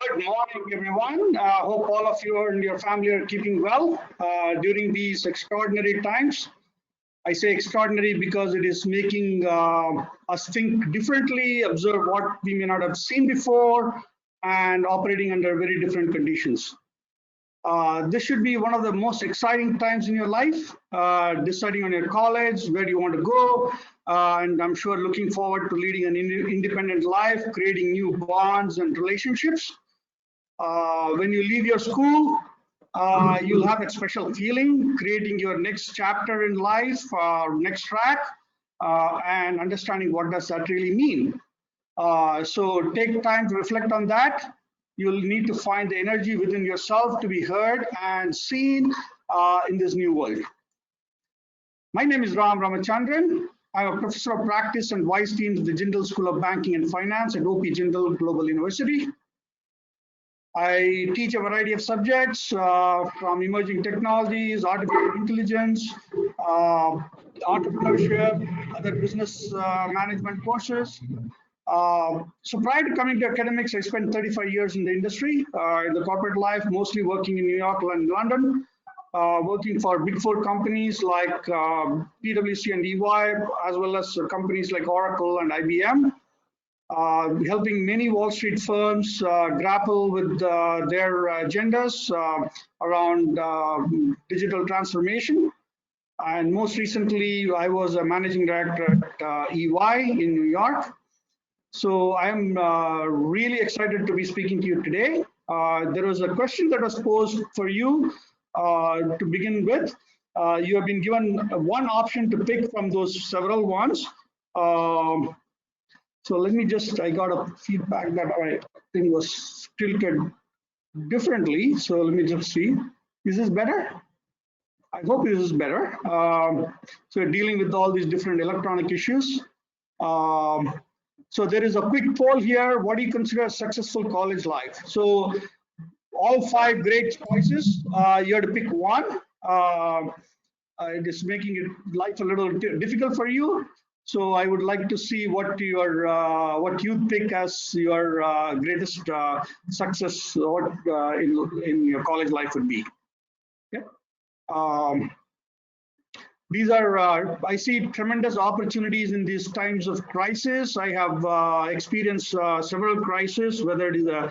Good morning, everyone. Hope all of you and your family are keeping well during these extraordinary times. I say extraordinary because it is making us think differently, observe what we may not have seen before, and operating under very different conditions. This should be one of the most exciting times in your life, deciding on your college, where you want to go, and I'm sure looking forward to leading an independent life, creating new bonds and relationships. When you leave your school, you'll have that special feeling, creating your next chapter in life, next track, and understanding what does that really mean. So take time to reflect on that. You'll need to find the energy within yourself to be heard and seen in this new world. My name is Ram Ramachandran. I'm a professor of practice and vice dean of the Jindal School of Banking and Finance at OP Jindal Global University. I teach a variety of subjects from emerging technologies, artificial intelligence, entrepreneurship, other business management courses. So prior to coming to academics, I spent 35 years in the industry, in the corporate life, mostly working in New York and London, working for big four companies like PwC and EY, as well as companies like Oracle and IBM. Helping many Wall Street firms grapple with their agendas around digital transformation. And most recently, I was a managing director at EY in New York. So I'm really excited to be speaking to you today. There was a question that was posed for you to begin with. You have been given one option to pick from those several ones. So let me just, I got a feedback that I think was tilted differently. So let me just see. Is this better? I hope this is better. So we're dealing with all these different electronic issues. So there is a quick poll here. What do you consider a successful college life? So all 5 great choices, you have to pick one. It is making it life a little difficult for you. So I would like to see what you pick as your greatest success in your college life would be. Okay. These are I see tremendous opportunities in these times of crisis. I have experienced several crises, whether it is a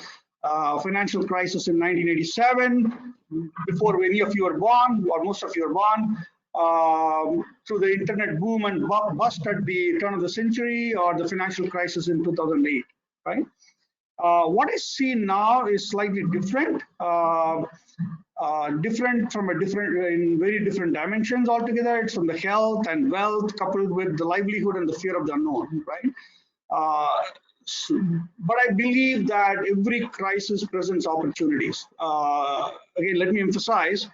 financial crisis in 1987, before any of you are born, or most of you are born, through the internet boom and bust at the turn of the century, or the financial crisis in 2008, right? What I see now is slightly different, in very different dimensions altogether. It's from the health and wealth coupled with the livelihood and the fear of the unknown, right? But I believe that every crisis presents opportunities. Again, let me emphasize,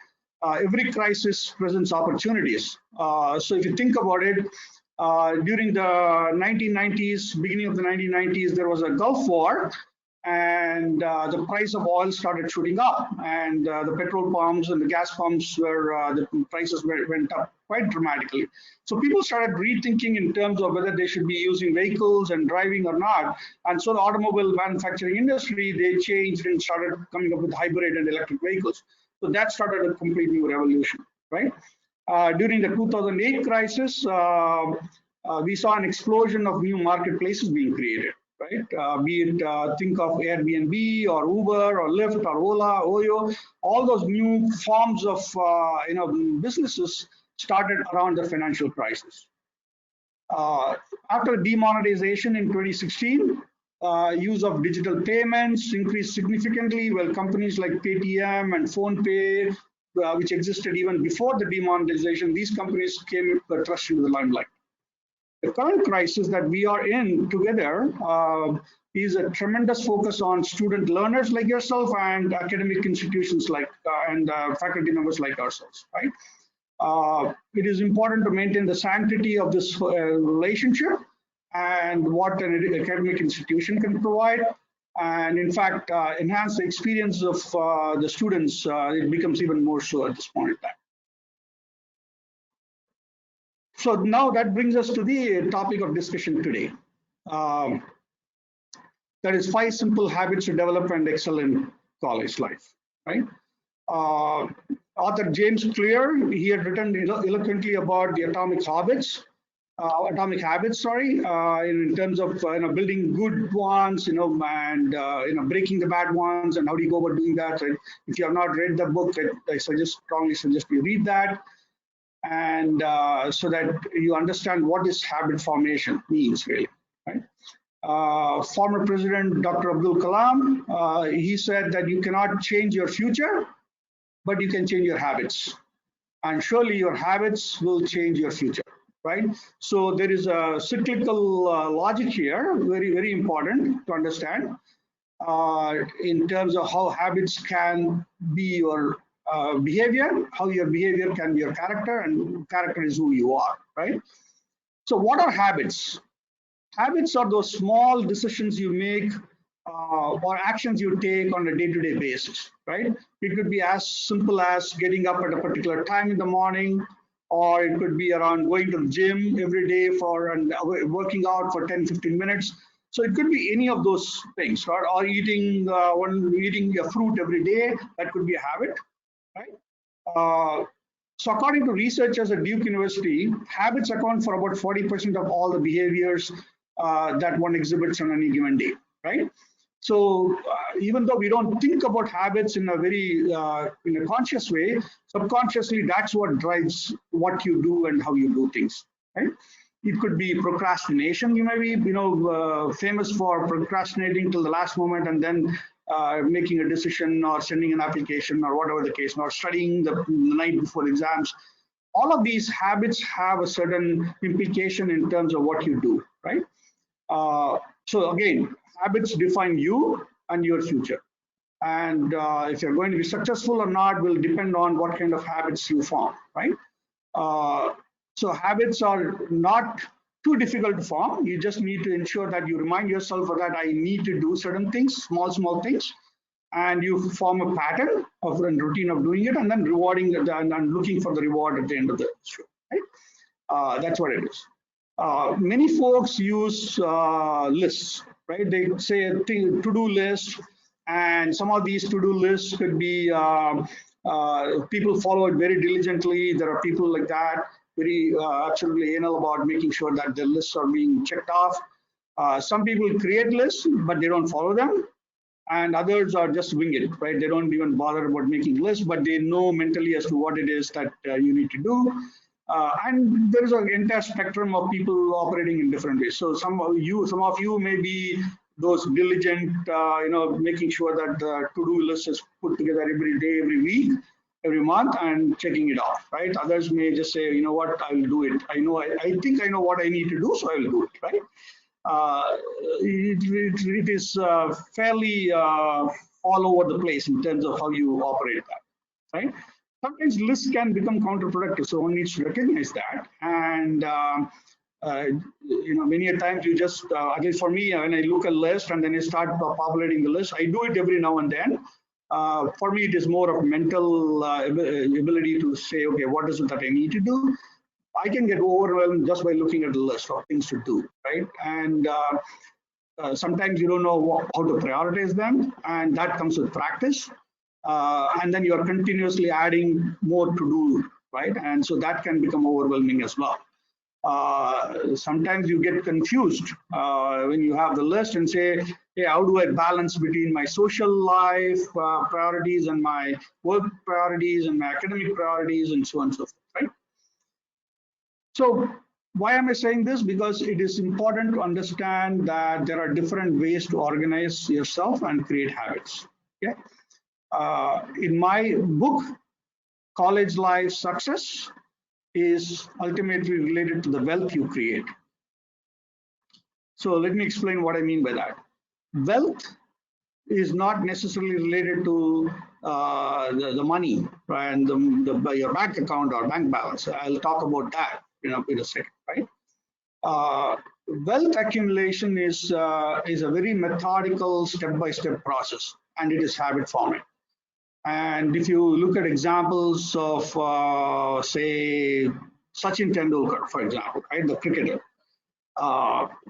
every crisis presents opportunities. So if you think about it, during the 1990s, beginning of the 1990s, there was a Gulf War, and the price of oil started shooting up, and the petrol pumps and the gas pumps the prices went up quite dramatically. So people started rethinking in terms of whether they should be using vehicles and driving or not. And so the automobile manufacturing industry, they changed and started coming up with hybrid and electric vehicles. So that started a complete new revolution, right? During the 2008 crisis, we saw an explosion of new marketplaces being created, right? Be it think of Airbnb or Uber or Lyft or Ola, Oyo, all those new forms of businesses started around the financial crisis. Uh, After demonetization in 2016, use of digital payments increased significantly, while companies like Paytm and PhonePe, which existed even before the demonetization, these companies came thrust into the limelight. The current crisis that we are in together is a tremendous focus on student learners like yourself and academic institutions like and faculty members like ourselves, right? It is important to maintain the sanctity of this relationship and what an academic institution can provide. And in fact, enhance the experience of the students. It becomes even more so at this point in time. So now that brings us to the topic of discussion today. Um, that is 5 simple habits to develop and excel in college life, right? Uh, Author James Clear, he had written eloquently about the atomic habits, sorry, in terms of building good ones, and breaking the bad ones, and how do you go about doing that? And if you have not read the book, I strongly suggest you read that, and so that you understand what this habit formation means, really, right? Former President Dr. Abdul Kalam, he said that you cannot change your future, but you can change your habits. And surely your habits will change your future, right? So there is a cyclical logic here, very, very important to understand in terms of how habits can be your behavior, how your behavior can be your character, and character is who you are, right? So what are habits? Habits are those small decisions you make or actions you take on a day-to-day basis, right? It could be as simple as getting up at a particular time in the morning, or it could be around going to the gym every day for and working out for 10, 15 minutes. So it could be any of those things, right? Or eating a fruit every day. That could be a habit, right? So according to researchers at Duke University, habits account for about 40% of all the behaviors that one exhibits on any given day, right? So even though we don't think about habits in a very in a conscious way, subconsciously that's what drives what you do and how you do things, right? It could be procrastination. You may be, famous for procrastinating till the last moment and then making a decision or sending an application or whatever the case, or studying the night before exams. All of these habits have a certain implication in terms of what you do, right? So again, habits define you and your future. And if you're going to be successful or not will depend on what kind of habits you form, right? Uh, so habits are not too difficult to form. You just need to ensure that you remind yourself that I need to do certain things, small things, and you form a pattern of a routine of doing it, and then rewarding and looking for the reward at the end of the show. Right? That's what it is. Many folks use lists, right? They say a to-do list, and some of these to-do lists could be people follow it very diligently. There are people like that, very absolutely anal about making sure that the lists are being checked off. Some people create lists, but they don't follow them, and others are just wing it, right? They don't even bother about making lists, but they know mentally as to what it is that you need to do. And there is an entire spectrum of people operating in different ways. So some of you may be those diligent, making sure that the to-do list is put together every day, every week, every month, and checking it off, right? Others may just say, you know what, I will do it. I think I know what I need to do, so I will do it, right? It is fairly all over the place in terms of how you operate that, right? Sometimes lists can become counterproductive, so one needs to recognize that. And many a times you just, at least for me, when I look at a list and then I start populating the list, I do it every now and then. For me, it is more of mental ability to say, okay, what is it that I need to do? I can get overwhelmed just by looking at the list of things to do, right? And sometimes you don't know how to prioritize them, and that comes with practice. And then you are continuously adding more to do, right? And so that can become overwhelming as well. Sometimes you get confused when you have the list and say, hey, how do I balance between my social life priorities and my work priorities and my academic priorities and so on and so forth, right? So Why am I saying this? Because it is important to understand that there are different ways to organize yourself and create habits. Okay. In my book, College Life Success is ultimately related to the wealth you create. So let me explain what I mean by that. Wealth is not necessarily related to the money and your bank account or bank balance. I'll talk about that in a second, right? Wealth accumulation is a very methodical step-by-step process, and it is habit forming. And if you look at examples of, say, Sachin Tendulkar, for example, right, the cricketer.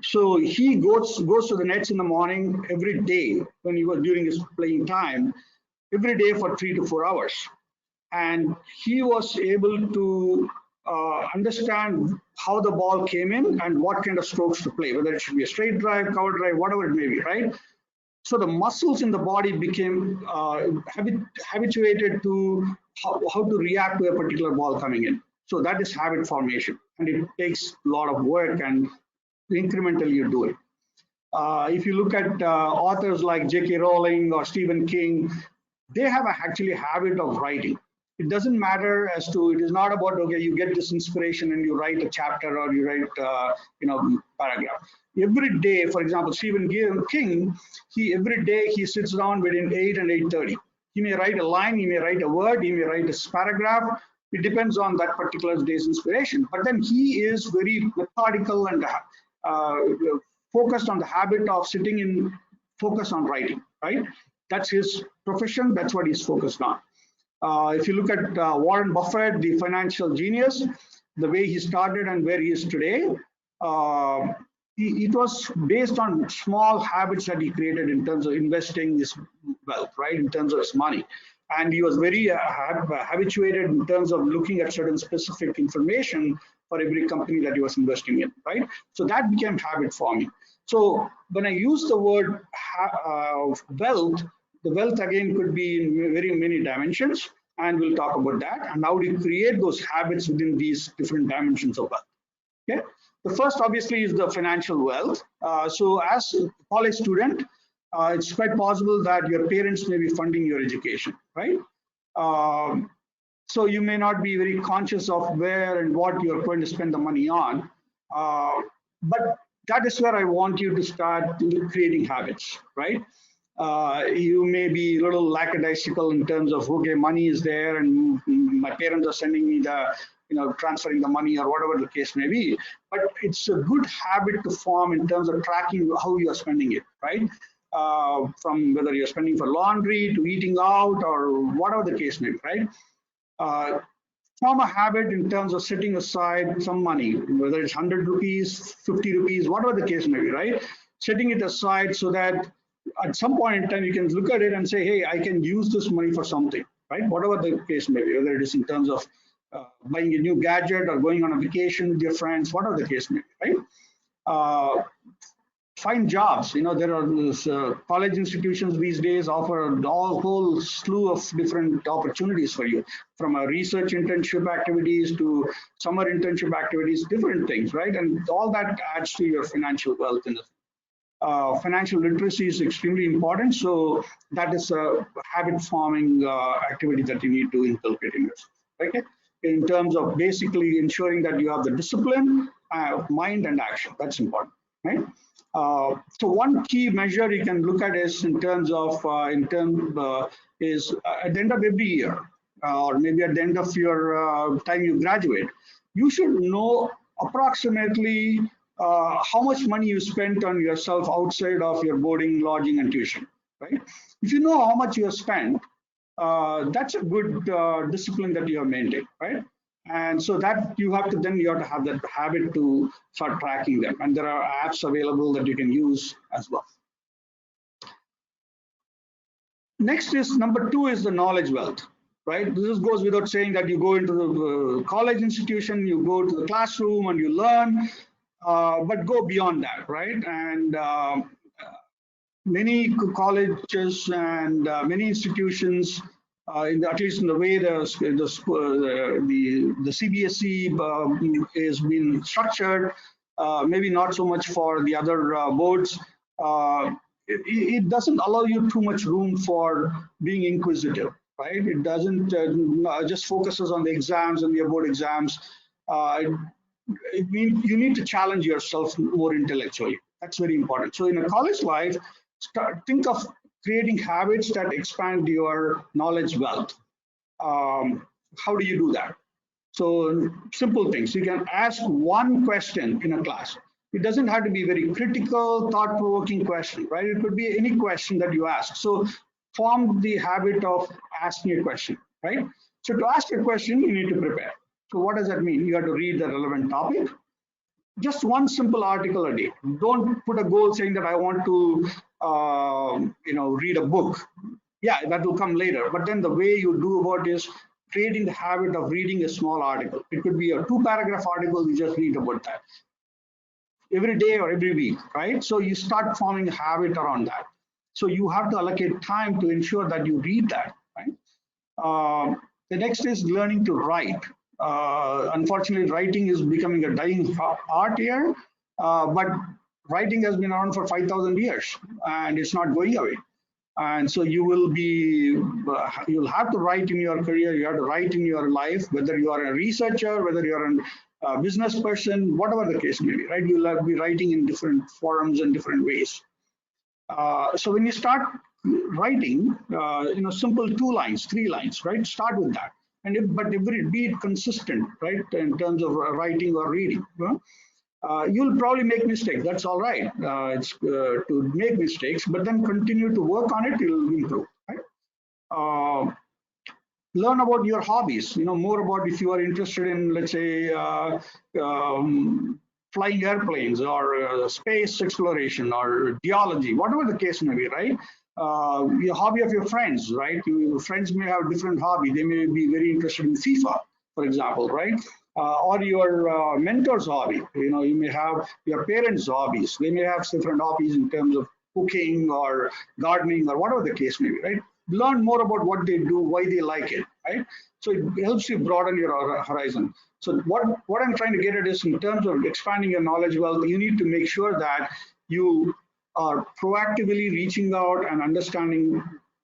So he goes to the nets in the morning every day when he was during his playing time, every day for 3 to 4 hours, and he was able to understand how the ball came in and what kind of strokes to play, whether it should be a straight drive, cover drive, whatever it may be, right? So the muscles in the body became habituated to how to react to a particular ball coming in. So that is habit formation, and it takes a lot of work, and incrementally you do it. If you look at authors like J.K. Rowling or Stephen King, they have actually a habit of writing. It doesn't matter as to, it is not about, okay, you get this inspiration and you write a chapter or you write, paragraph. Every day, for example, Stephen King, every day he sits down between 8 and 8:30. He may write a line, he may write a word, he may write a paragraph. It depends on that particular day's inspiration. But then he is very methodical and uh, focused on the habit of sitting in focus on writing, right? That's his profession. That's what he's focused on. If you look at Warren Buffett, the financial genius, the way he started and where he is today, uh, it was based on small habits that he created in terms of investing his wealth, right? In terms of his money. And he was very habituated in terms of looking at certain specific information for every company that he was investing in, right? So that became habit forming. So when I use the word wealth, the wealth again could be in very many dimensions, and we'll talk about that and how to create those habits within these different dimensions of wealth. Okay. The first obviously is the financial wealth. So as a college student, it's quite possible that your parents may be funding your education, right? Um, so you may not be very conscious of where and what you're going to spend the money on. But that is where I want you to start creating habits, right? You may be a little lackadaisical in terms of, okay, money is there and my parents are sending me transferring the money or whatever the case may be. But it's a good habit to form in terms of tracking how you are spending it, right? From whether you're spending for laundry to eating out or whatever the case may be, right? Uh, Form a habit in terms of setting aside some money, whether it's 100 rupees, 50 rupees, whatever the case may be, right? Setting it aside so that at some point in time you can look at it and say, hey, I can use this money for something, right? Whatever the case may be, whether it is in terms of buying a new gadget or going on a vacation with your friends, whatever the case may be, right? Uh, Find jobs. There are college institutions these days offer a whole slew of different opportunities for you, from a research internship activities to summer internship activities, different things, right? And all that adds to your financial wealth. Financial literacy is extremely important. So that is a habit forming activity that you need to inculcate in yourself. Okay. In terms of basically ensuring that you have the discipline of mind and action. That's important, right? So one key measure you can look at is in terms of is at the end of every year, or maybe at the end of your time you graduate, you should know approximately how much money you spent on yourself outside of your boarding, lodging, and tuition. Right? If you know how much you have spent, that's a good discipline that you have maintained, right? And so that you have to have that habit to start tracking them. And there are apps available that you can use as well. Next is number 2 is the knowledge wealth, right? This goes without saying that you go into the college institution, you go to the classroom and you learn, but go beyond that, right? And many colleges and many institutions at least in the way the CBSE is being structured, maybe not so much for the other boards. It doesn't allow you too much room for being inquisitive, right? It doesn't just focuses on the exams and the board exams. It means you need to challenge yourself more intellectually. That's very important. So in a college life, think of creating habits that expand your knowledge wealth. How do you do that? So simple things. You can ask one question in a class. It doesn't have to be very critical, thought-provoking question, right? It could be any question that you ask. So form the habit of asking a question, right? So to ask a question, you need to prepare. So what does that mean? You have to read the relevant topic. Just one simple article a day. Don't put a goal saying that I want to, read a book. Yeah, that will come later. But then the way you do about is creating the habit of reading a small article. It could be a 2-paragraph article. You just read about that every day or every week, right? So you start forming a habit around that. So you have to allocate time to ensure that you read that, right? The next is learning to write. Unfortunately, writing is becoming a dying art here, but writing has been around for 5,000 years and it's not going away. And so you'll have to write in your career, you have to write in your life, whether you are a researcher, whether you are a business person, whatever the case may be, right? You'll have to be writing in different forums and different ways. So when you start writing, simple 2 lines, 3 lines, right? Start with that. But be it consistent, right? In terms of writing or reading. You'll probably make mistakes. That's all right. It's to make mistakes, but then continue to work on it. You'll improve. Right? Learn about your hobbies. More about if you are interested in, let's say, flying airplanes or space exploration or geology, whatever the case may be. Right? Your hobby of your friends. Right? Your friends may have different hobby. They may be very interested in FIFA, for example. Right? Or your mentor's hobby. You may have your parents' hobbies. They may have different hobbies in terms of cooking or gardening or whatever the case may be, right? Learn more about what they do, why they like it, right? So it helps you broaden your horizon. So what I'm trying to get at is in terms of expanding your knowledge wealth, you need to make sure that you are proactively reaching out and understanding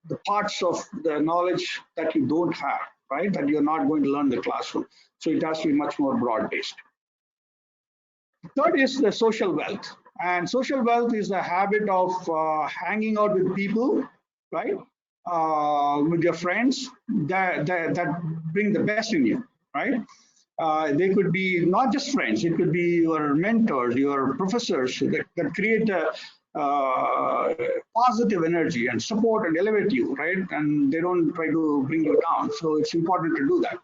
the parts of the knowledge that you don't have, right? That you're not going to learn in the classroom. So it has to be much more broad-based. Third is the social wealth. And social wealth is the habit of hanging out with people, right? With your friends that bring the best in you, right? They could be not just friends, it could be your mentors, your professors that create a positive energy and support and elevate you, right? And they don't try to bring you down. So it's important to do that.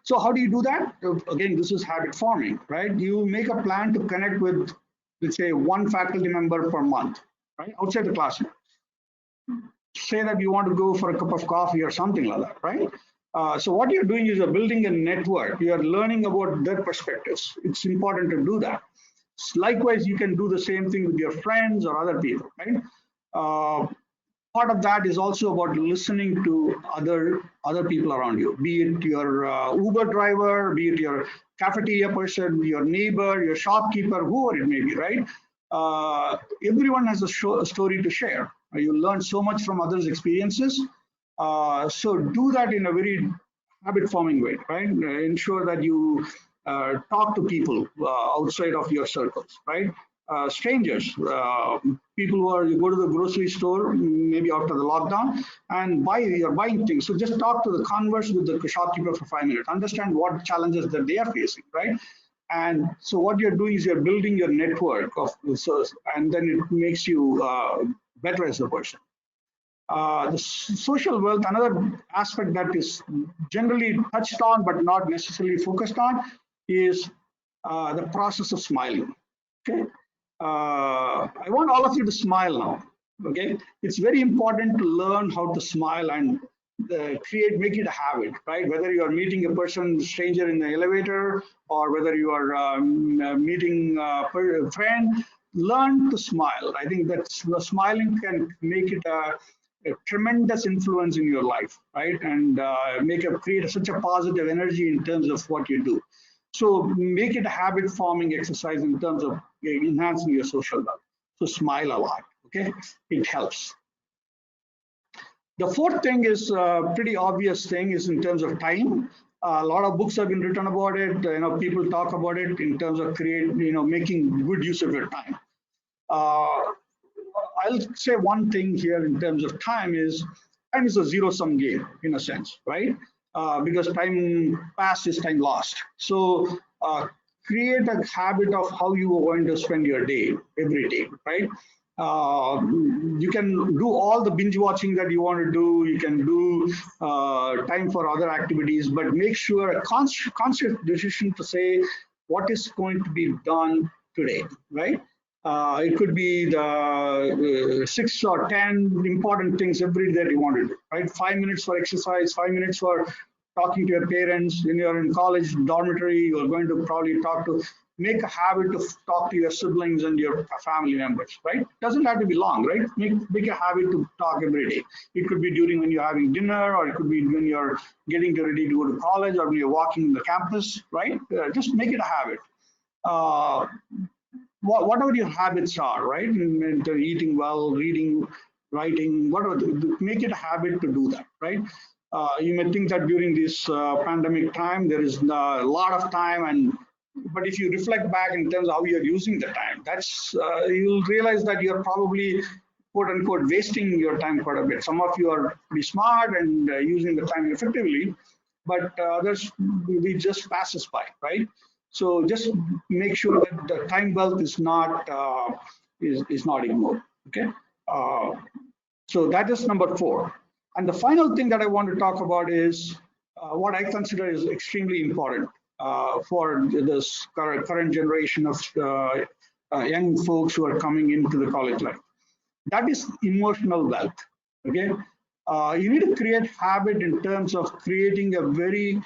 So how do you do that? Again, this is habit forming, right? You make a plan to connect with, let's say, one faculty member per month, right? Outside the classroom. Say that you want to go for a cup of coffee or something like that, right? So what you're doing is you're building a network. You're learning about their perspectives. It's important to do that. Likewise, you can do the same thing with your friends or other people, right? Part of that is also about listening to other people around you, be it your Uber driver, be it your cafeteria person, your neighbor, your shopkeeper, whoever it may be, right? Everyone has a story to share. You learn so much from others' experiences. So do that in a very habit-forming way, right? Ensure that you talk to people outside of your circles, right? Strangers, people who are, you go to the grocery store maybe after the lockdown and you're buying things. So just talk to the converse with the shopkeeper for 5 minutes. Understand what challenges that they are facing, right? And so what you're doing is you're building your network of resources, and then it makes you better as a person. The social wealth, another aspect that is generally touched on but not necessarily focused on, is the process of smiling. Okay, I want all of you to smile now. Okay, it's very important to learn how to smile and make it a habit, right? Whether you are meeting a stranger in the elevator, or whether you are meeting a friend, learn to smile. I think that smiling can make it a tremendous influence in your life, right? And create such a positive energy in terms of what you do. So make it a habit forming exercise in terms of enhancing your social life. So smile a lot, okay? It helps. The fourth thing is a pretty obvious thing is in terms of time. A lot of books have been written about it. People talk about it in terms of making good use of your time. Uh, I'll say one thing here in terms of time is a zero sum game in a sense, right? Because time passed is time lost. So create a habit of how you are going to spend your day every day, right? You can do all the binge watching that you want to do. You can do time for other activities, but make sure a conscious decision to say what is going to be done today, right? It could be the 6 or 10 important things every day that you want to do, right? 5 minutes for exercise, 5 minutes for talking to your parents. When you're in college dormitory, you're going to probably make a habit to talk to your siblings and your family members, right? Doesn't have to be long, right? Make a habit to talk every day. It could be during when you're having dinner, or it could be when you're getting ready to go to college, or when you're walking the campus, right? Just make it a habit. Uh, Whatever your habits are, right? In eating well, reading, writing, whatever, make it a habit to do that, right? You may think that during this pandemic time, there is a lot of time, but if you reflect back in terms of how you're using the time, you'll realize that you're probably quote unquote wasting your time quite a bit. Some of you are pretty smart and using the time effectively, but others we just passes by, right? So just make sure that the time wealth is not ignored. Okay, uh, so that is number four. And the final thing that I want to talk about is what I consider is extremely important for this current generation of young folks who are coming into the college life. That is emotional wealth. Okay, you need to create habit in terms of creating a very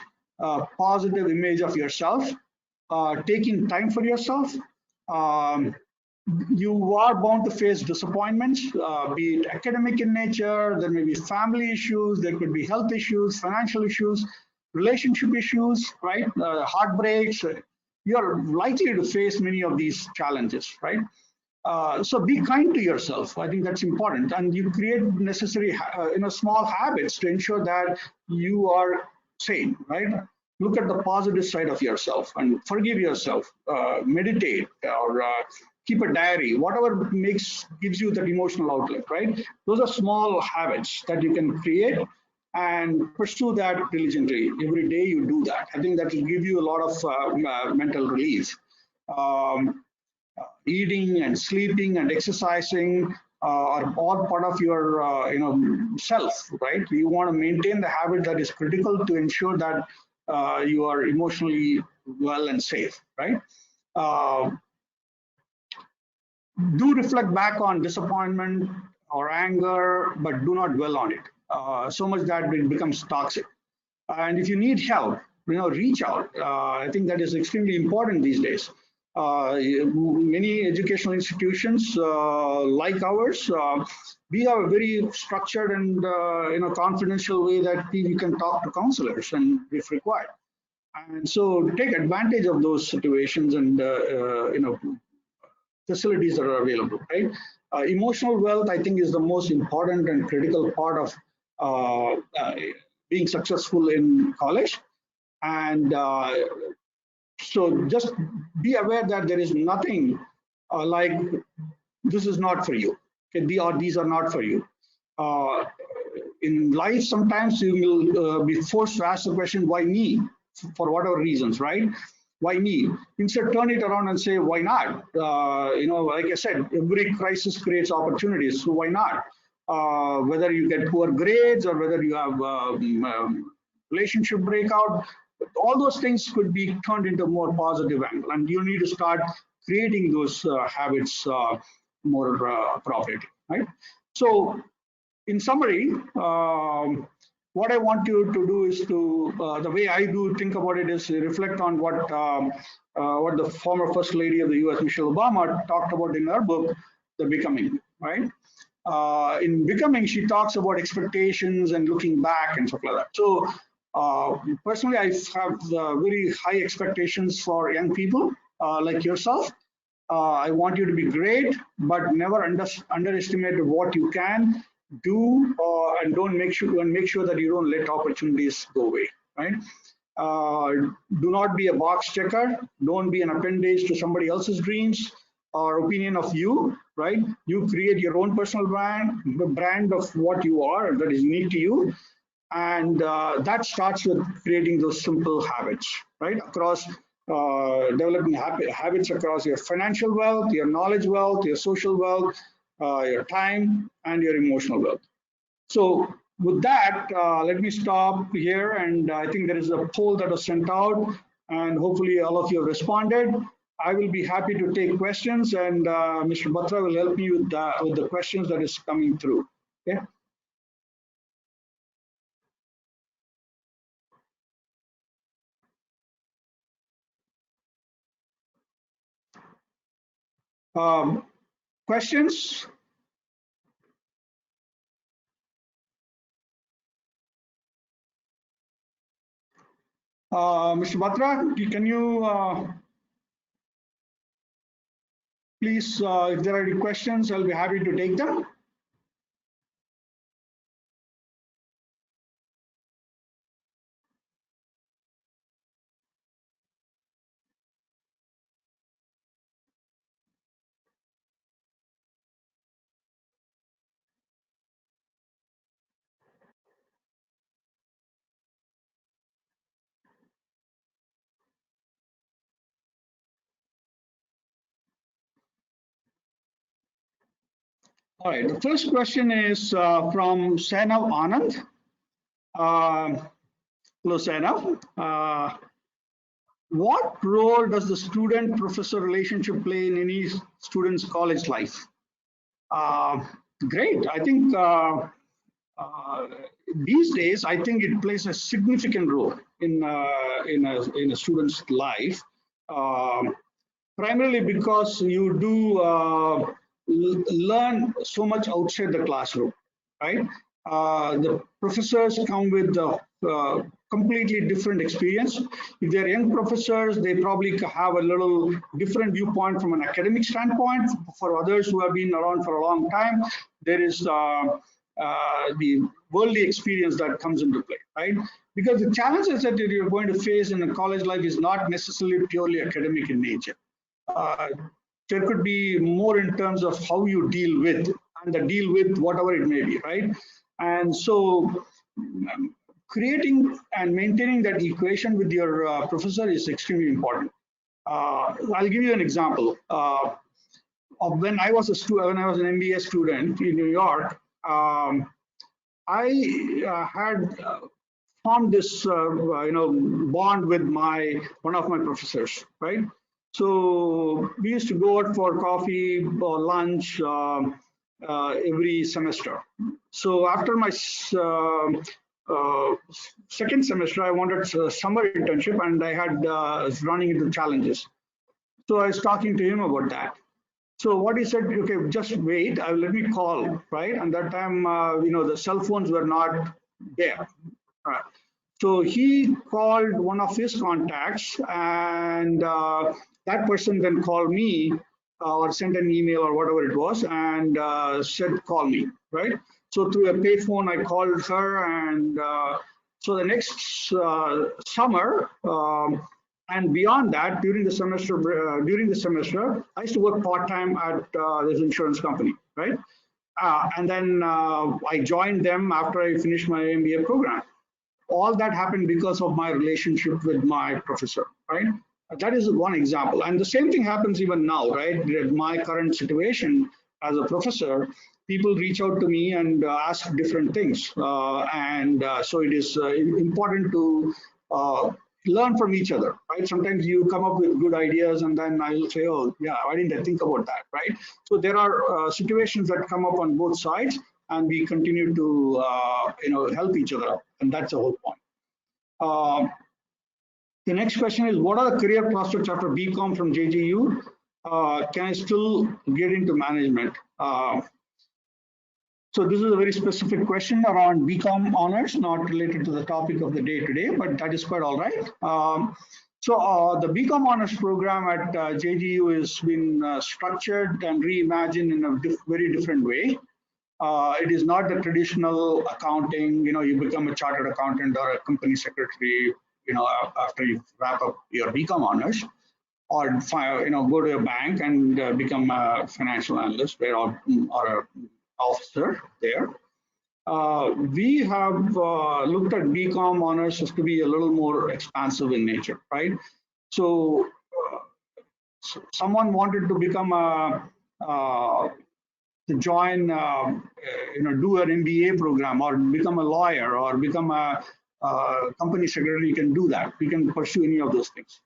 positive image of yourself, taking time for yourself. Um, you are bound to face disappointments, be it academic in nature. There may be family issues, there could be health issues, financial issues, relationship issues, right? Heartbreaks. You're likely to face many of these challenges, right? So be kind to yourself. I think that's important, and you create necessary, small habits to ensure that you are sane. Right? Look at the positive side of yourself and forgive yourself. Meditate or keep a diary. Whatever gives you that emotional outlet. Right? Those are small habits that you can create and pursue that diligently. Every day you do that. I think that will give you a lot of mental relief. Um, Eating and sleeping and exercising are all part of your self, right? You want to maintain the habit that is critical to ensure that you are emotionally well and safe, right? uh, do reflect back on disappointment or anger, but do not dwell on it so much that it becomes toxic. And if you need help, reach out. I think that is extremely important these days. Many educational institutions like ours, we have a very structured and confidential way that you can talk to counselors and if required. And so take advantage of those situations and facilities that are available, right? Emotional wealth, I think, is the most important and critical part of being successful in college. And so just be aware that there is nothing like this is not for you. Okay, these are not for you. Uh, in life, sometimes you will be forced to ask the question, why me? For whatever reasons, right? Why me? Instead, turn it around and say, why not? Like I said, every crisis creates opportunities. So why not? Whether you get poor grades or whether you have relationship breakout, all those things could be turned into a more positive angle. And you need to start creating those habits more appropriately, right? So in summary, what I want you to do is the way I do think about it is reflect on what the former First Lady of the U.S., Michelle Obama, talked about in her book, The Becoming, right? in Becoming, she talks about expectations and looking back and stuff like that. So personally, I have very high expectations for young people like yourself. I want you to be great, but never underestimate what you can do, and don't make sure that you don't let opportunities go away. Right? Uh, do not be a box checker. Don't be an appendage to somebody else's dreams or opinion of you. Right? You create your own personal brand, the brand of what you are that is unique to you, and that starts with creating those simple habits, right? Across developing habits across your financial wealth, your knowledge wealth, your social wealth, your time, and your emotional wealth. So with that, let me stop here. And I think there is a poll that was sent out, and hopefully all of you have responded. I will be happy to take questions, and Mr. Batra will help me with the questions that is coming through. Okay. Um, Questions? Mr. Batra, can you please, if there are any questions, I'll be happy to take them. All right, the first question is from Sanav Anand. Hello, Sanav. What role does the student-professor relationship play in any student's college life? Uh, Great. I think uh, these days, I think it plays a significant role in a student's life. Um Primarily because you do learn so much outside the classroom, right? The professors come with a completely different experience. If they're young professors, they probably have a little different viewpoint from an academic standpoint. For others who have been around for a long time, there is the worldly experience that comes into play, right? Because the challenges that you're going to face in a college life is not necessarily purely academic in nature. uh, there could be more in terms of how you deal with and the deal with whatever it may be, right? And so creating and maintaining that equation with your professor is extremely important. I'll give you an example. Of when I was a student, when I was an MBA student in New York, I had formed this bond with my one of my professors, right? So we used to go out for coffee or lunch every semester. So after my uh, second semester, I wanted a summer internship, and I had running into challenges. So I was talking to him about that. So what he said, okay, just wait, let me call, right? And that time, the cell phones were not there. Uh, so he called one of his contacts, and that person then called me or sent an email or whatever it was, and said, call me, right? So through a payphone, I called her, and so the next summer, and beyond that, during the semester, I used to work part time at this insurance company, right? And then I joined them after I finished my MBA program. All that happened because of my relationship with my professor, right? That is one example. And the same thing happens even now, right? In my current situation as a professor, people reach out to me and ask different things. And so it is important to uh, learn from each other, right? Sometimes you come up with good ideas, and then I'll say, oh, yeah, why didn't I think about that, right? So there are situations that come up on both sides, and we continue to help each other, and that's the whole point. Uh, the next question is, what are the career prospects after BCom from JGU? Can I still get into management? So this is a very specific question around BCom honors, not related to the topic of the day today, but that is quite all right. The BCom honors program at JGU has been structured and reimagined in a very different way. It is not the traditional accounting, you become a chartered accountant or a company secretary, after you wrap up your BCom honors, or go to a bank and become a financial analyst or an officer there. We have looked at BCom honors as to be a little more expansive in nature, right? So, someone wanted to become to join, do an MBA program or become a lawyer or become a company secretary, you can do that. You can pursue any of those things.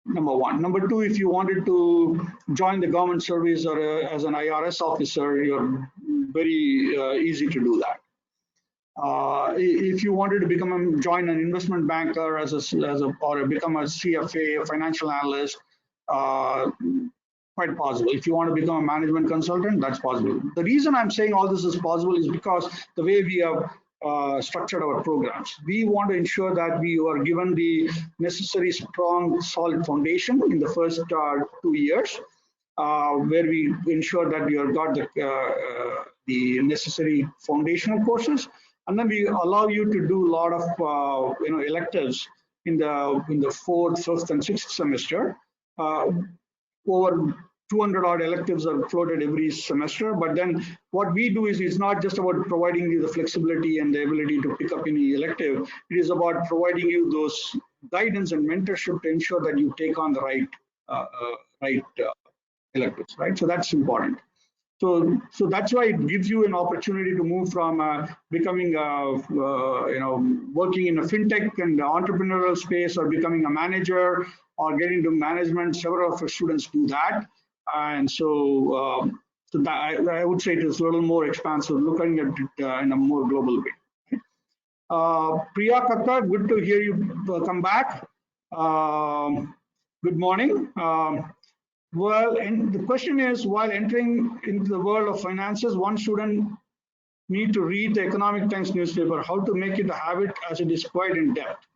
Number one. Number two, if you wanted to join the government service or as an IRS officer, you're very easy to do that. If you wanted to join an investment banker or become a CFA, a financial analyst, quite possible. If you want to become a management consultant, that's possible. The reason I'm saying all this is possible is because the way we have structured our programs. We want to ensure that we are given the necessary strong, solid foundation in the first 2 years, where we ensure that we have got the necessary foundational courses, and then we allow you to do a lot of electives in the fourth, fifth, and sixth semester. Over 200 odd electives are floated every semester, but then what we do is it's not just about providing you the flexibility and the ability to pick up any elective. It is about providing you those guidance and mentorship to ensure that you take on the right electives, right? So that's important. So that's why it gives you an opportunity to move from becoming, working in a fintech and entrepreneurial space, or becoming a manager, or getting into management. Several of our students do that, and so that, I would say it is a little more expansive, looking at it in a more global way. Priya Kakkar, good to hear you come back. Good morning. Well, and the question is, while entering into the world of finances, one shouldn't need to read the Economic Times newspaper. How to make it a habit, as it is quite in depth.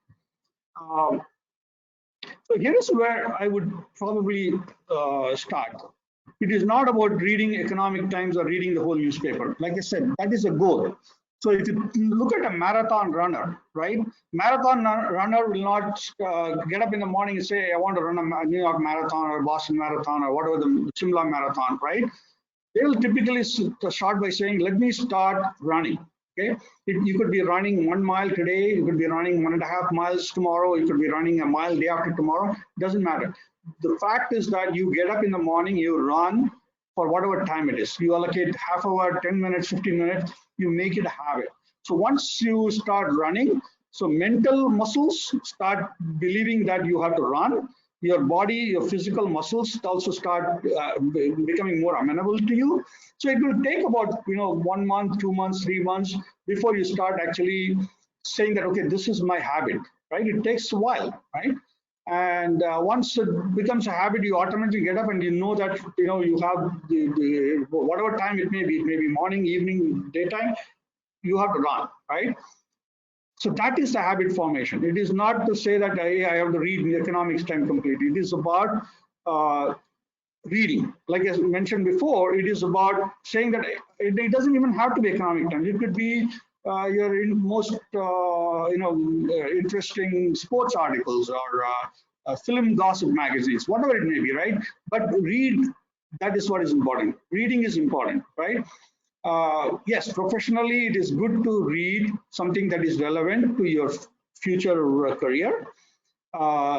So here's where I would probably start. It is not about reading Economic Times or reading the whole newspaper. Like I said, that is a goal. So if you look at a marathon runner, right? Marathon runner will not get up in the morning and say, I want to run a New York marathon or Boston marathon or whatever, the Shimla marathon, right? They will typically start by saying, let me start running. Okay, you could be running 1 mile today, you could be running 1.5 miles tomorrow, you could be running a mile day after tomorrow, doesn't matter. The fact is that you get up in the morning, you run for whatever time it is. You allocate half hour, 10 minutes, 15 minutes, you make it a habit. So once you start running, so mental muscles start believing that you have to run. Your body, your physical muscles also start becoming more amenable to you. So it will take about 1 month, 2 months, 3 months before you start actually saying that, okay, this is my habit, right? It takes a while, right? And once it becomes a habit, you automatically get up and you know that you have the whatever time it may be morning, evening, daytime, you have to run, right? So that is the habit formation. It is not to say that I have to read the Economics Time completely. It is about reading. Like I mentioned before, it is about saying that it doesn't even have to be Economic Times. It could be your most interesting sports articles or film gossip magazines, whatever it may be, right? But read. That is what is important. Reading is important, right? Yes, professionally, it is good to read something that is relevant to your future career.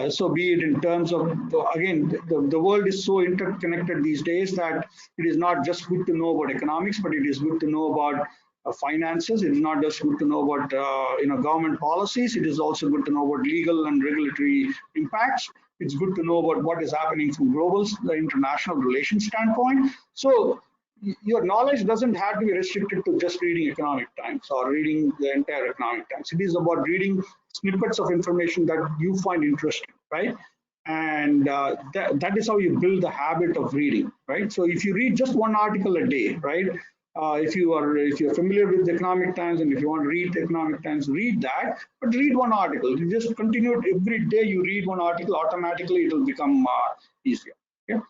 So be it in terms of, again, the world is so interconnected these days that it is not just good to know about economics, but it is good to know about finances. It is not just good to know about government policies. It is also good to know about legal and regulatory impacts. It's good to know about what is happening from global, the international relations standpoint. So your knowledge doesn't have to be restricted to just reading Economic Times or reading the entire Economic Times. It is about reading snippets of information that you find interesting, right? And that is how you build the habit of reading, right? So if you read just one article a day, right, if you're familiar with the Economic Times, and if you want to read the Economic Times, read that. But read one article. You just continue it every day. You read one article, automatically it will become easier. Okay?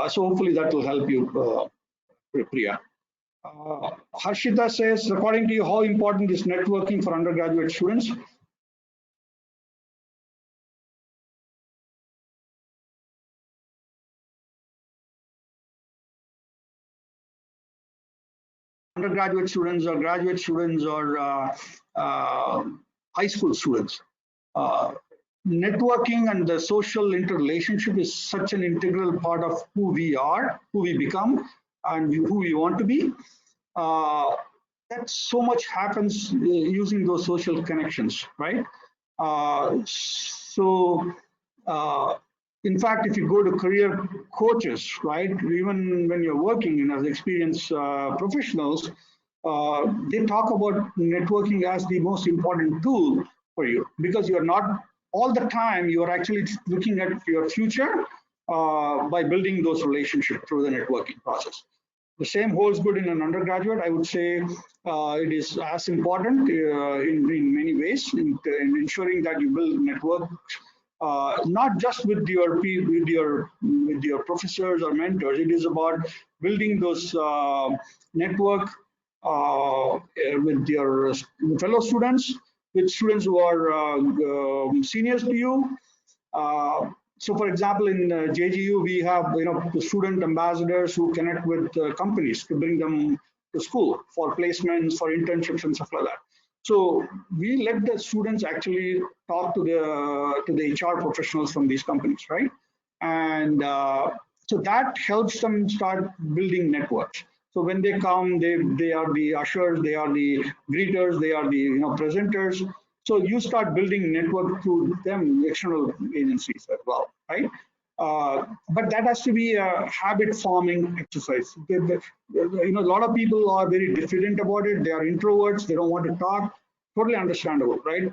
So hopefully that will help you, Priya. Harshita says, according to you, how important is networking for undergraduate students? Undergraduate students or graduate students or high school students. Networking and the social interrelationship is such an integral part of who we are, who we become, and who we want to be. That so much happens using those social connections, right? So, uh, in fact, if you go to career coaches, right, even when you're working as experienced professionals, they talk about networking as the most important tool for you, because you're not all the time, you're actually looking at your future by building those relationships through the networking process. The same holds good in an undergraduate. I would say it is as important in many ways in ensuring that you build networks, not just with your professors or mentors. It is about building those network with your fellow students, with students who are seniors to you. Uh, so, for example, in JGU, we have the student ambassadors who connect with companies to bring them to school for placements, for internships, and stuff like that. So we let the students actually talk to the HR professionals from these companies, right? And so that helps them start building networks. So when they come, they are the ushers, they are the greeters, they are the presenters. So you start building network through them, external agencies as well, right? But that has to be a habit forming exercise. A lot of people are very diffident about it. They are introverts. They don't want to talk. Totally understandable, right?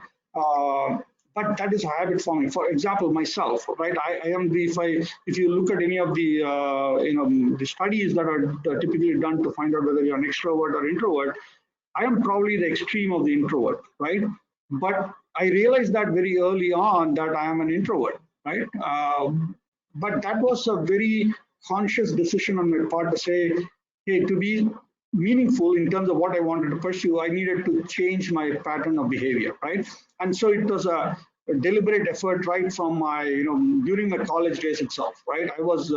But that is habit forming. For example, myself, right? I am the if you look at any of the the studies that are typically done to find out whether you're an extrovert or introvert, I am probably the extreme of the introvert, right? But I realized that very early on that I am an introvert, right? But that was a very conscious decision on my part to say, hey, to be meaningful in terms of what I wanted to pursue, I needed to change my pattern of behavior, right? And so it was a deliberate effort right from my, during my college days itself, right? I was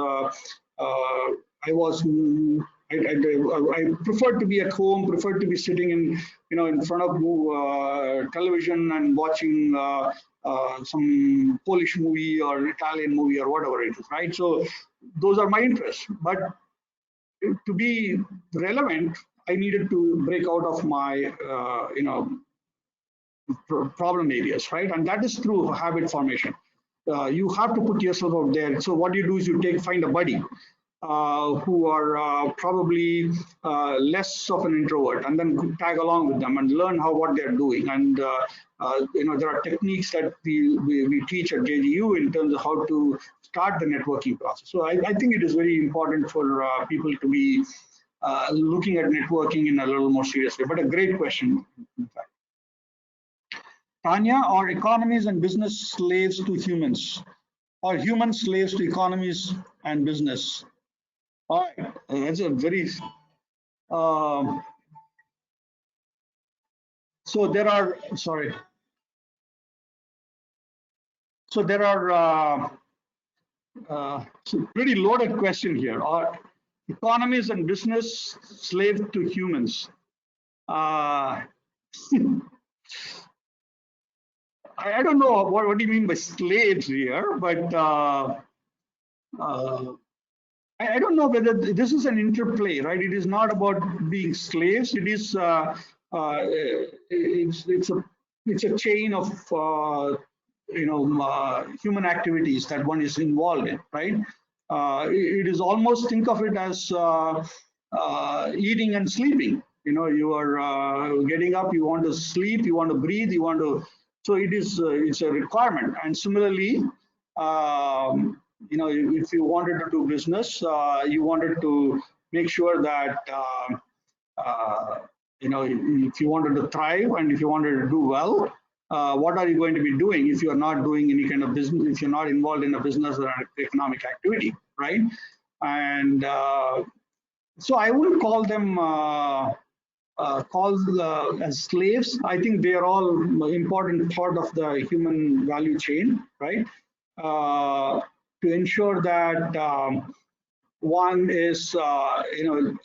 I preferred to be at home, preferred to be sitting in front of television and watching some Polish movie or Italian movie or whatever it is, right? So those are my interests. But to be relevant, I needed to break out of my problem areas, right? And that is through habit formation. You have to put yourself out there. So what you do is you find a buddy who are probably less of an introvert, and then tag along with them and learn what they're doing. And there are techniques that we teach at JGU in terms of how to start the networking process. So I think it is very important for people to be looking at networking in a little more seriously. But a great question, in fact. Tanya, are economies and business slaves to humans? Are humans slaves to economies and business? All right, that's a very um, so there are sorry. So there are so pretty loaded question here. Are economies and business slave to humans? Uh, I don't know what do you mean by slaves here, but uh, I don't know whether this is an interplay, right? It is not about being slaves. It is it's a chain of human activities that one is involved in, right? It is almost, think of it as eating and sleeping. You are getting up, you want to sleep, you want to breathe, you want to. So it is it's a requirement. And similarly, if you wanted to do business, you wanted to make sure that if you wanted to thrive and if you wanted to do well, what are you going to be doing if you're not doing any kind of business, if you're not involved in a business or an economic activity, right? And so I wouldn't call them called as slaves. I think they are all important part of the human value chain, right? To ensure that one is,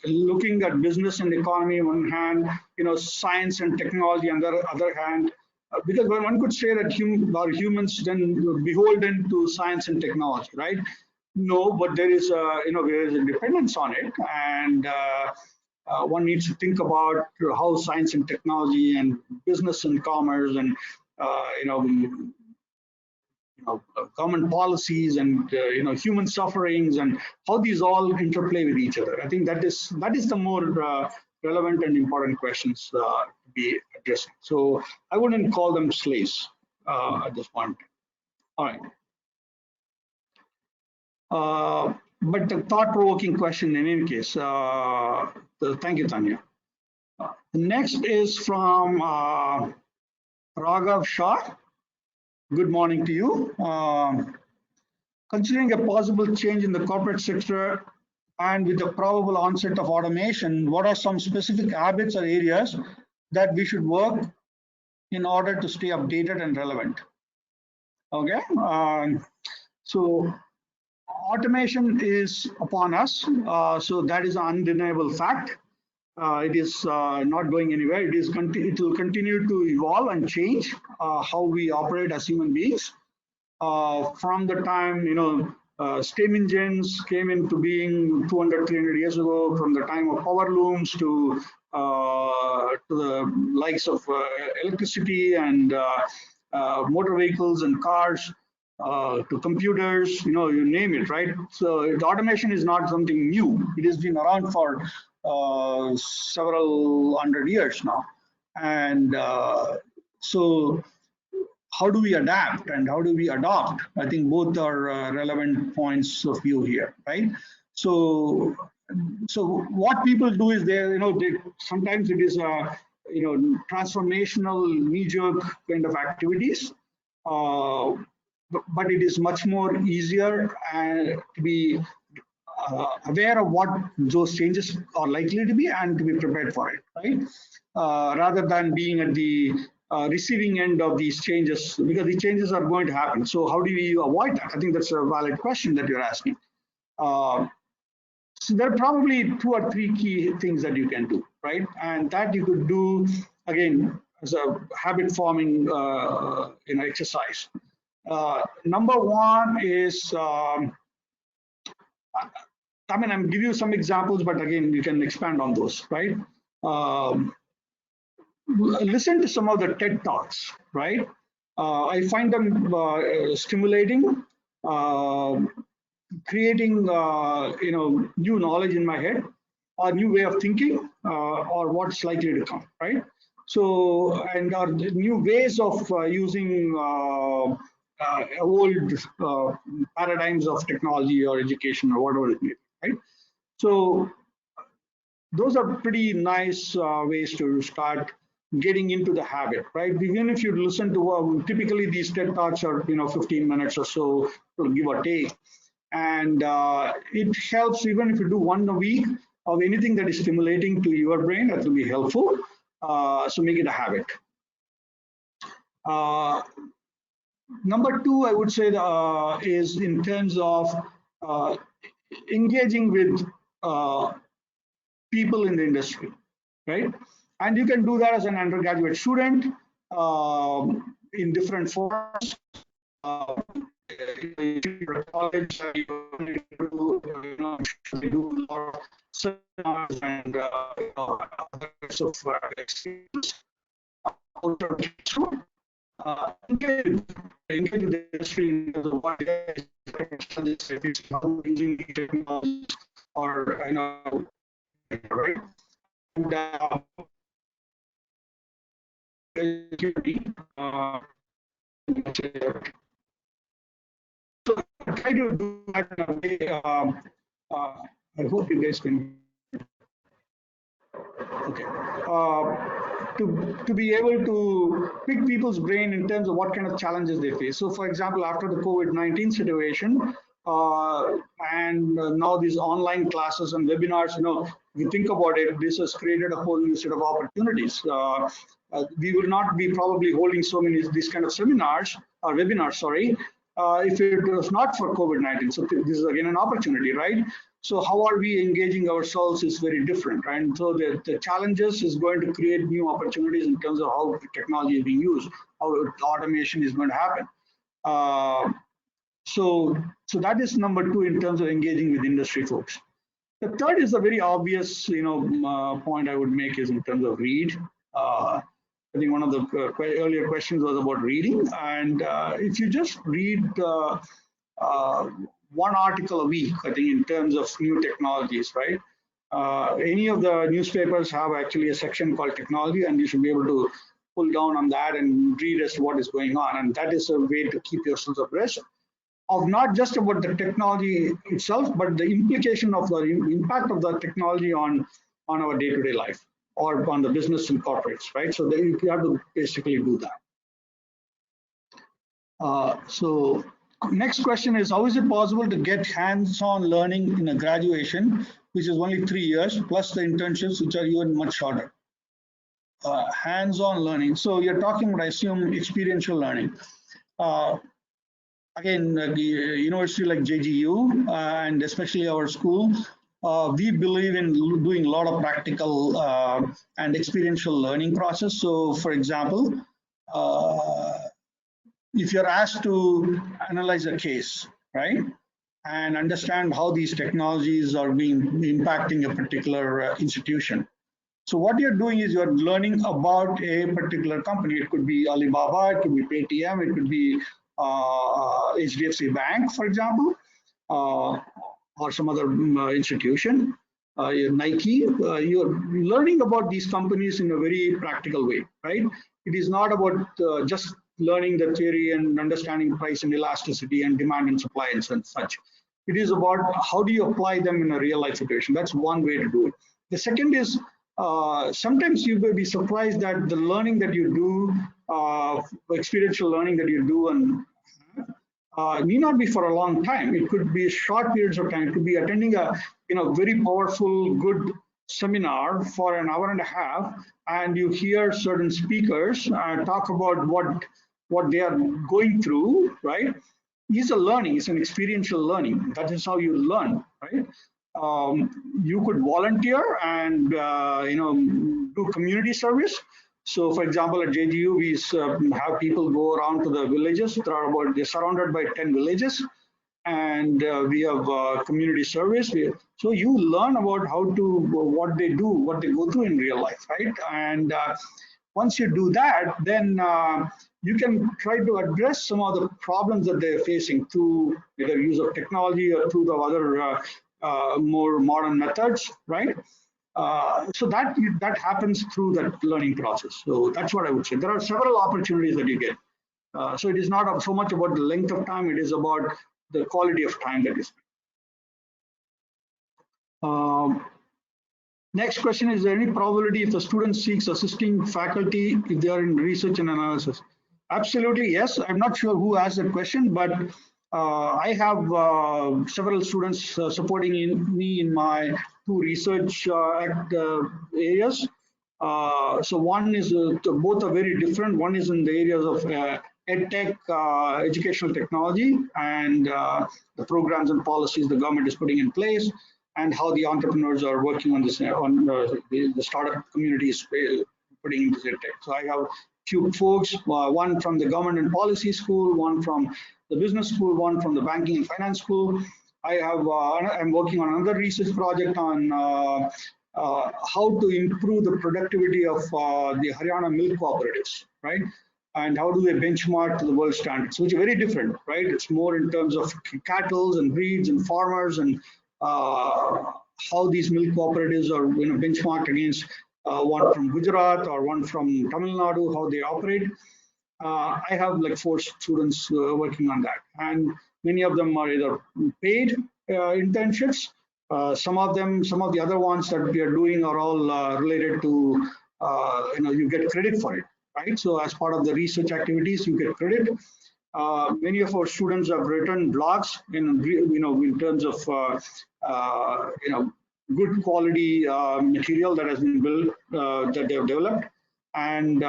looking at business and economy on one hand, science and technology on the other hand, because one could say that humans then beholden to science and technology, right? No, but there is there is a dependence on it, and one needs to think about how science and technology and business and commerce and common policies and human sufferings and how these all interplay with each other. I think that is the more relevant and important questions to be addressing. So I wouldn't call them slaves at this point. All right. But the thought-provoking question in any case. Thank you, Tanya. The next is from Raghav Shah. Good morning to you. Considering a possible change in the corporate sector and with the probable onset of automation, what are some specific habits or areas that we should work in order to stay updated and relevant? Okay. So automation is upon us. So that is an undeniable fact. It is not going anywhere. It will continue to evolve and change how we operate as human beings. From the time steam engines came into being 200, 300 years ago, from the time of power looms to the likes of electricity and motor vehicles and cars, to computers, you name it, right? So automation is not something new. It has been around for several hundred years now. And so how do we adapt and how do we adopt? I think both are relevant points of view here, right? So what people do is sometimes it is transformational knee-jerk kind of activities, but it is much more easier to be aware of what those changes are likely to be and to be prepared for it, right? Rather than being at the receiving end of these changes, because the changes are going to happen. So how do we avoid that? I think that's a valid question that you're asking. So there are probably 2 or 3 key things that you can do, right? And that you could do, again, as a habit forming exercise. Number 1 is, I'm giving you some examples, but again, you can expand on those, right? Listen to some of the TED Talks, right? I find them stimulating, creating new knowledge in my head, or new way of thinking, or what's likely to come, right? So, and new ways of using old paradigms of technology or education or whatever it may be, right? So those are pretty nice ways to start getting into the habit, right? Even if you listen to typically these TED Talks are 15 minutes or so, give or take, and it helps even if you do 1 a week of anything that is stimulating to your brain. That will be helpful. So make it a habit. Number 2, I would say is in terms of engaging with people in the industry, right? And you can do that as an undergraduate student in different forms. College, you do a lot of seminars and other types of experience. Engage with the industry in the what using technology or right? And so try to do that in a way. I hope you guys can. Okay. To be able to pick people's brain in terms of what kind of challenges they face. So, for example, after the COVID-19 situation, uh, and now these online classes and webinars, if you think about it, this has created a whole new set of opportunities. We will not be probably holding so many these kind of seminars or webinars, sorry, if it was not for COVID-19. So this is again an opportunity, right? So how are we engaging ourselves is very different, right? And so the challenges is going to create new opportunities in terms of how technology is being used, how automation is going to happen. Uh, so that is number two in terms of engaging with industry folks. The third is a very obvious, point I would make is in terms of read. I think one of the earlier questions was about reading, and if you just read uh, one article a week, I think in terms of new technologies, right? Any of the newspapers have actually a section called technology, and you should be able to pull down on that and read as to what is going on, and that is a way to keep yourselves abreast of not just about the technology itself, but the implication of the impact of the technology on our day-to-day life or on the business and corporates, right? So you have to basically do that. So next question is, how is it possible to get hands-on learning in a graduation, which is only 3 years, plus the internships, which are even much shorter? Hands-on learning. So you're talking about, I assume, experiential learning. Uh, Again, the university like JGU and especially our school, we believe in doing a lot of practical and experiential learning process. So, for example, uh, if you're asked to analyze a case, right, and understand how these technologies are being impacting a particular institution. So what you're doing is you're learning about a particular company. It could be Alibaba, it could be Paytm, it could be HDFC Bank, for example, uh, or some other institution, Nike. You're learning about these companies in a very practical way, right? It is not about just learning the theory and understanding price and elasticity and demand and supply and such. It is about how do you apply them in a real life situation. That's one way to do it. The second is sometimes you may be surprised that the learning that you do, experiential learning that you do, and need not be for a long time. It could be short periods of time. It could be attending a very powerful, good seminar for an hour and a half, and you hear certain speakers talk about what they are going through. Right? It's a learning. It's an experiential learning. That is how you learn. Right? You could volunteer and do community service. So, for example, at JGU, we have people go around to the villages. They're surrounded by 10 villages, and we have community service. So you learn about how to what they do, what they go through in real life, right? And once you do that, then you can try to address some of the problems that they're facing through either use of technology or through the other more modern methods, right? So that happens through that learning process. So that's what I would say. There are several opportunities that you get. So it is not so much about the length of time; it is about the quality of time that you spend. Um, Next question, is there any probability if the student seeks assisting faculty if they are in research and analysis? Absolutely, yes. I'm not sure who asked that question, but I have several students supporting me in my two research areas. So one is, both are very different. One is in the areas of EdTech, educational technology, and the programs and policies the government is putting in place, and how the entrepreneurs are working on this, on the startup community is putting into tech. So I have few folks, one from the government and policy school, one from the business school, one from the banking and finance school. I'm working on another research project on how to improve the productivity of the Haryana milk cooperatives, right? And how do they benchmark to the world standards, which are very different, right? It's more in terms of cattle and breeds and farmers, and how these milk cooperatives are benchmarked against one from Gujarat or one from Tamil Nadu, how they operate. I have like 4 students working on that, and many of them are either paid internships Some of the other ones that we are doing are all related to, you get credit for it, right? So as part of the research activities, you get credit. Many of our students have written blogs in terms of good quality material that has been built that they have developed, and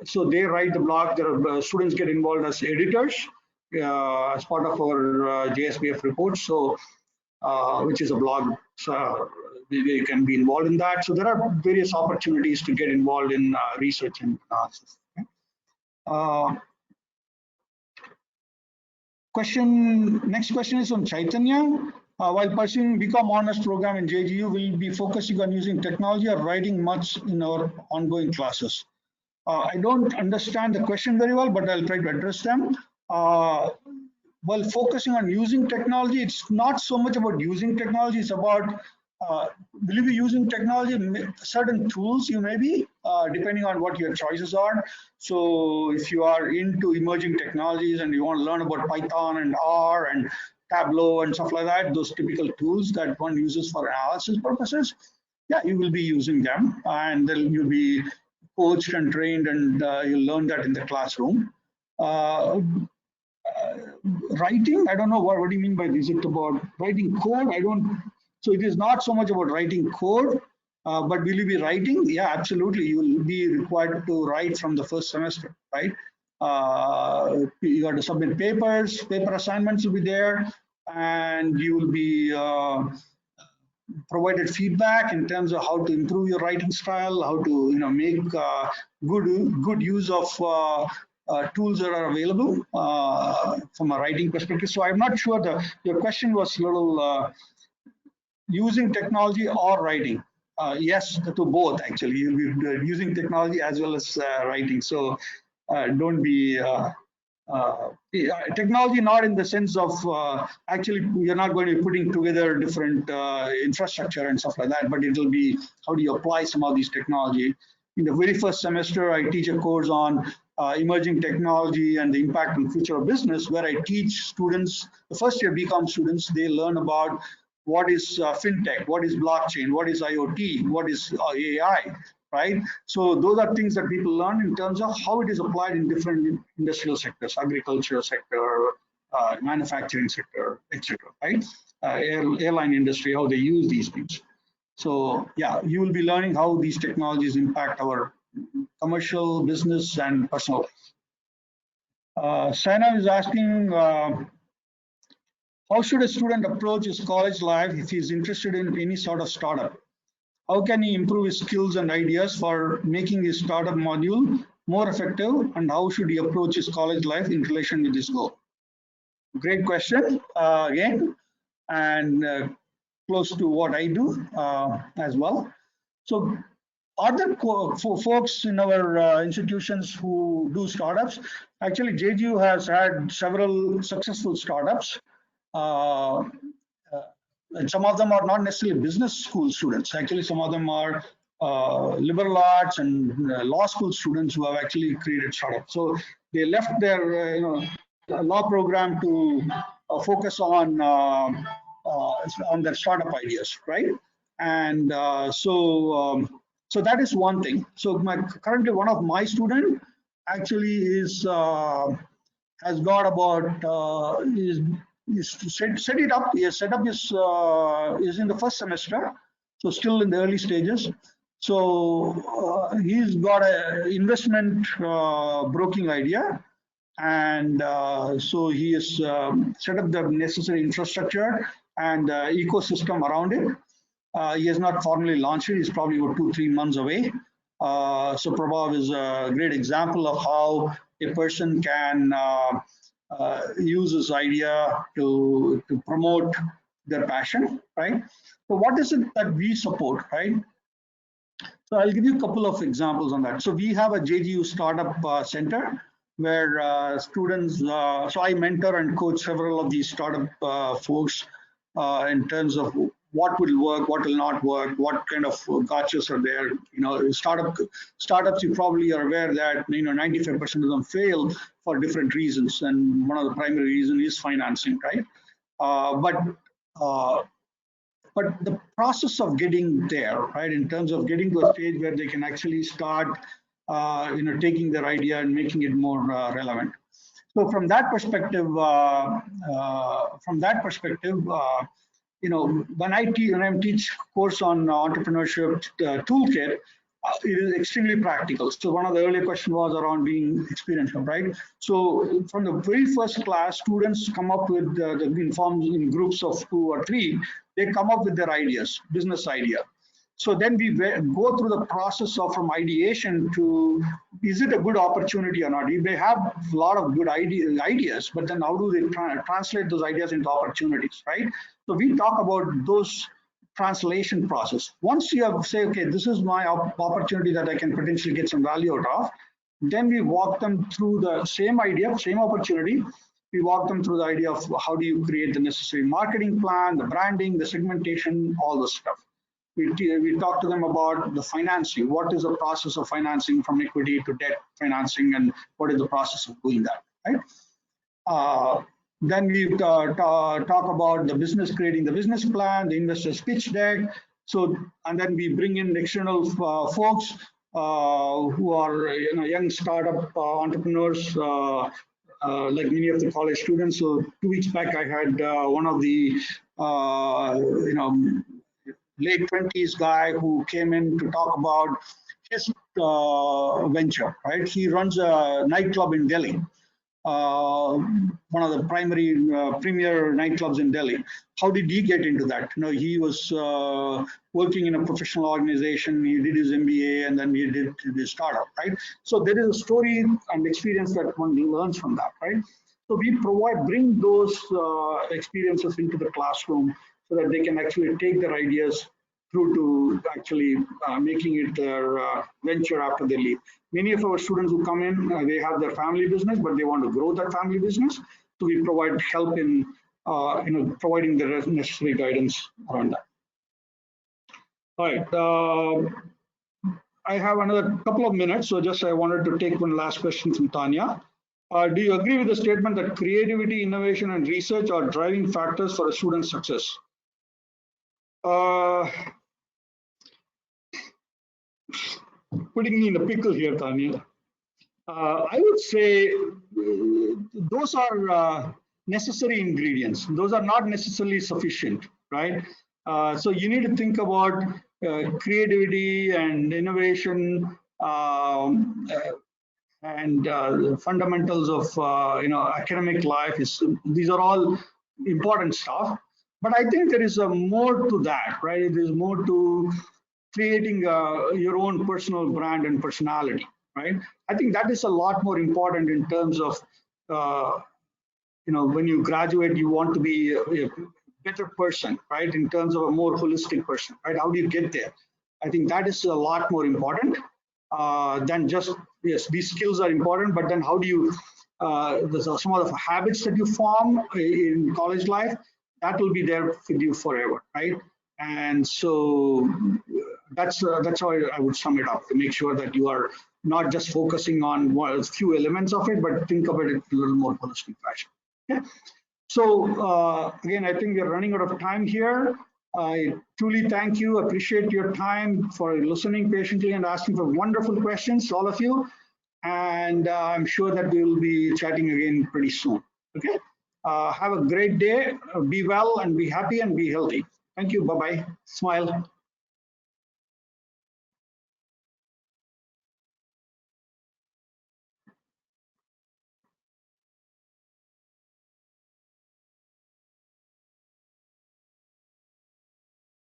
so they write the blog. There are students get involved as editors as part of our JSBF reports. So which is a blog. So they can be involved in that. So there are various opportunities to get involved in research and analysis. Uh, Next question is from Chaitanya. While pursuing BCom Honors program in JGU, will you be focusing on using technology or writing much in our ongoing classes? I don't understand the question very well, but I'll try to address them. While focusing on using technology, it's not so much about using technology, it's about will you be using technology, certain tools you may be, depending on what your choices are. So if you are into emerging technologies and you want to learn about Python and R and Tableau and stuff like that, those typical tools that one uses for analysis purposes, yeah, you will be using them, and then you'll be coached and trained, and you'll learn that in the classroom. Writing, I don't know what do you mean by this. Is it about writing code? I don't. So it is not so much about writing code, but will you be writing? Yeah, absolutely. You will be required to write from the first semester, right? You got to submit papers, paper assignments will be there, and you will be provided feedback in terms of how to improve your writing style, how to make good use of tools that are available from a writing perspective. So I'm not sure your question was a little using technology or writing. Yes, to both actually. You'll be using technology as well as writing. So don't be technology not in the sense of actually you're not going to be putting together different infrastructure and stuff like that, but it will be how do you apply some of these technology. In the very first semester, I teach a course on emerging technology and the impact on future of business, where I teach students, the first year BCom students, they learn about what is fintech, what is blockchain, what is IoT, what is AI, right? So those are things that people learn in terms of how it is applied in different industrial sectors, agriculture sector, manufacturing sector, etc. Right? Airline industry, how they use these things. So yeah, you will be learning how these technologies impact our commercial, business, and personal life. Sana is asking, how should a student approach his college life if he is interested in any sort of startup? How can he improve his skills and ideas for making his startup module more effective? And how should he approach his college life in relation with this goal? Great question again, and close to what I do as well. So other for folks in our institutions who do startups, actually JGU has had several successful startups. And some of them are not necessarily business school students. Actually, some of them are liberal arts and law school students who have actually created startups. So they left their law program to focus on their startup ideas, right? And so that is one thing. So currently one of my student actually is has got about is to set it up. He has set up his is in the first semester, so still in the early stages. So he's got a investment broking idea, and so he has set up the necessary infrastructure and ecosystem around it. He has not formally launched it. He's probably about 2-3 months away. So Prabhav is a great example of how a person can use this idea to promote their passion, right? So what is it that we support, right? So I'll give you a couple of examples on that. So we have a JGU Startup Center where students, so I mentor and coach several of these startup folks in terms of what will work, what will not work, what kind of gotchas are there. Startups, you probably are aware that 95% of them fail for different reasons, and one of the primary reasons is financing, right? But but the process of getting there, right, in terms of getting to a stage where they can actually start, taking their idea and making it more relevant. So from that perspective, when I teach course on entrepreneurship toolkit, it is extremely practical. So one of the earlier questions was around being experiential, right? So from the very first class, students come up with in groups of 2 or 3. They come up with their ideas, business idea. So then we go through the process of from ideation to, is it a good opportunity or not? They have a lot of good ideas, but then how do they translate those ideas into opportunities, right? So we talk about those translation process. Once you have say, okay, this is my opportunity that I can potentially get some value out of, then we walk them through the same idea, same opportunity. We walk them through the idea of how do you create the necessary marketing plan, the branding, the segmentation, all the stuff. We talk to them about the financing. What is the process of financing from equity to debt financing, and what is the process of doing that, right? Then we talk about the business, creating the business plan, the investor's pitch deck. So, and then we bring in external folks who are young startup entrepreneurs, like many of the college students. So 2 weeks back, I had one of the late 20s guy who came in to talk about his venture, right? He runs a nightclub in Delhi, one of the premier nightclubs in Delhi. How did he get into that? He was working in a professional organization. He did his MBA and then he did his startup, right? So there is a story and experience that one learns from that, right? So we bring those experiences into the classroom so that they can actually take their ideas through to actually making it their venture after they leave. Many of our students who come in, they have their family business, but they want to grow that family business. So we provide help in providing the necessary guidance around that. All right. I have another couple of minutes, so just I wanted to take one last question from Tanya. Do you agree with the statement that creativity, innovation, and research are driving factors for a student's success? Putting me in a pickle here, Tanya. I would say those are necessary ingredients. Those are not necessarily sufficient, right? So you need to think about creativity and innovation and the fundamentals of academic life. These are all important stuff. But I think there is a more to that, right? There is more to creating your own personal brand and personality, right? I think that is a lot more important in terms of, when you graduate, you want to be a better person, right? In terms of a more holistic person, right? How do you get there? I think that is a lot more important than just, yes, these skills are important, but then how do you, there's some of the habits that you form in college life, that will be there with you forever, right? And so that's how I would sum it up, to make sure that you are not just focusing on a few elements of it, but think of it in a little more holistic fashion. Okay? So again, I think we're running out of time here. I truly thank you, appreciate your time for listening patiently and asking for wonderful questions, all of you. And I'm sure that we will be chatting again pretty soon. Okay. Have a great day. Be well and be happy and be healthy. Thank you. Bye-bye. Smile.